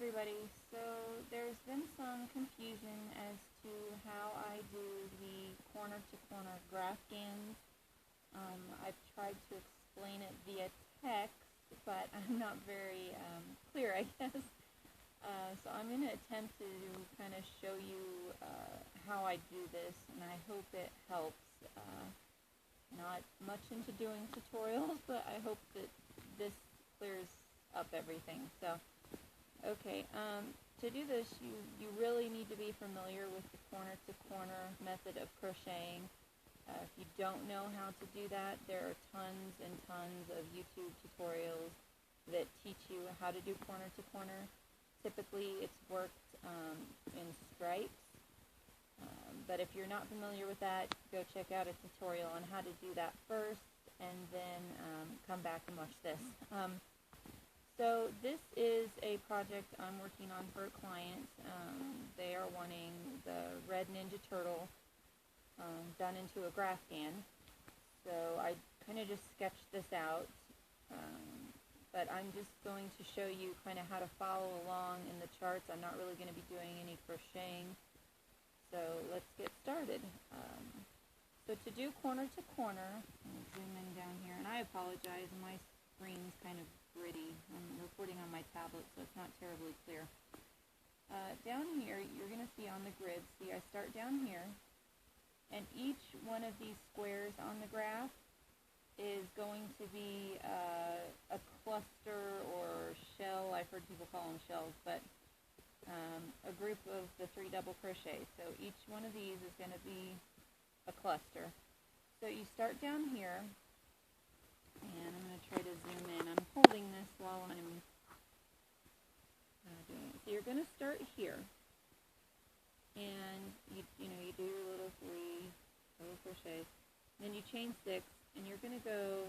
everybody. So there's been some confusion as to how I do the corner-to-corner graphghans. I've tried to explain it via text, but I'm not very clear, I guess. So I'm going to attempt to kind of show you how I do this, and I hope it helps. Not much into doing tutorials, but I hope that this clears up everything. So, okay, to do this, you really need to be familiar with the corner-to-corner method of crocheting. If you don't know how to do that, there are tons and tons of YouTube tutorials that teach you how to do corner-to-corner. Typically, it's worked in stripes. But if you're not familiar with that, go check out a tutorial on how to do that first, and then come back and watch this. So this is a project I'm working on for a client. They are wanting the red Ninja Turtle done into a graphghan. So I kind of just sketched this out, but I'm just going to show you kind of how to follow along in the charts. I'm not really going to be doing any crocheting. So let's get started. So to do corner to corner, let me zoom in down here, and I apologize, my screen's kind of gritty. I'm recording on my tablet, so it's not terribly clear. Down here, you're going to see on the grid, see I start down here, and each one of these squares on the graph is going to be a cluster or shell. I've heard people call them shells, but a group of the 3 double crochets. So each one of these is going to be a cluster. So you start down here, and I'm going to try to zoom in. I'm holding this while I'm doing it. So you're going to start here, and you do your little 3 double crochets. Then you chain 6, and you're going to go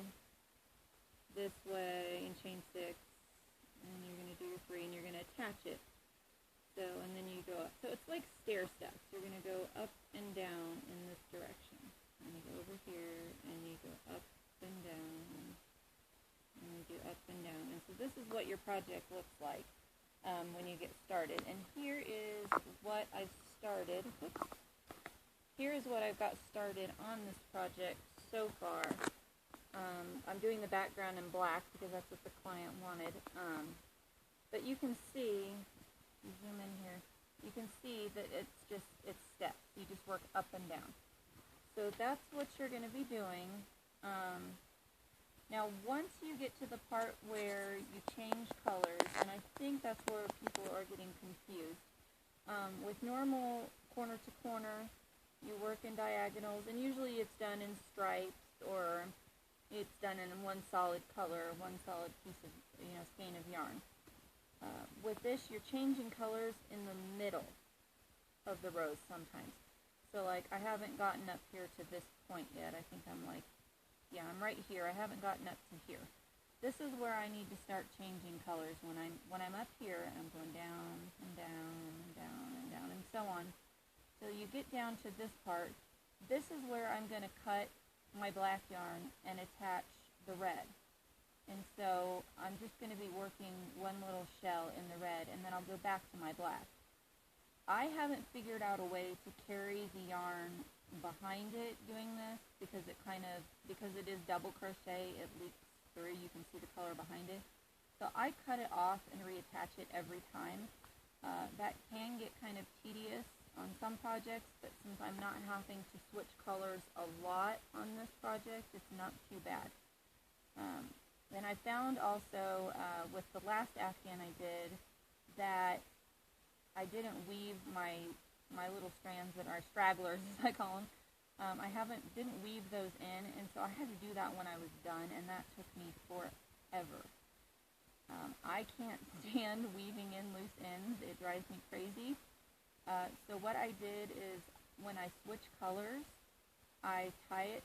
this way and chain 6, and you're going to do your 3, and you're going to attach it. So, and then you go up. So it's like stair steps. You're going to go up and down in this direction. And you go over here, and you go up and down, and you go up and down. And so this is what your project looks like when you get started. And here is what I've started. Oops. Here is what I've got started on this project so far. I'm doing the background in black because that's what the client wanted. But you can see, you zoom in here, you can see that it's steps. You just work up and down. So that's what you're going to be doing. Now once you get to the part where you change colors, and I think that's where people are getting confused, with normal corner to corner, you work in diagonals, and usually it's done in stripes, or it's done in one solid color, one solid piece of skein of yarn. With this, you're changing colors in the middle of the rows sometimes. So like I haven't gotten up here to this point yet. I think I'm like, yeah, I'm right here. I haven't gotten up to here. This is where I need to start changing colors. When I'm up here, I'm going down and down and down and down and so on. So you get down to this part. This is where I'm going to cut my black yarn and attach the red. And so I'm just going to be working one little shell in the red, and then I'll go back to my black. I haven't figured out a way to carry the yarn behind it doing this because it is double crochet, it leaks through. You can see the color behind it. So I cut it off and reattach it every time. That can get kind of tedious on some projects, but since I'm not having to switch colors a lot on this project, it's not too bad. Then I found also with the last Afghan I did that I didn't weave my little strands that are stragglers, as I call them. I didn't weave those in, and so I had to do that when I was done, and that took me forever. I can't stand weaving in loose ends. It drives me crazy. So what I did is when I switch colors, I tie it.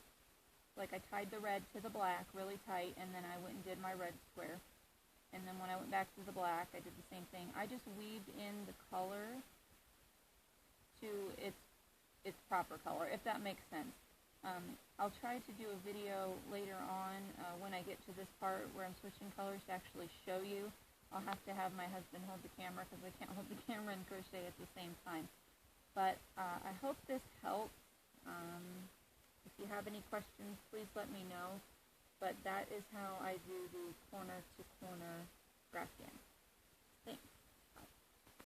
Like I tied the red to the black really tight, and then I went and did my red square. And then when I went back to the black, I did the same thing. I just weaved in the color to its proper color, if that makes sense. I'll try to do a video later on when I get to this part where I'm switching colors to actually show you. I'll have to have my husband hold the camera because I can't hold the camera and crochet at the same time. But I hope this helps. If you have any questions, please let me know. But that is how I do the corner to corner graphghan.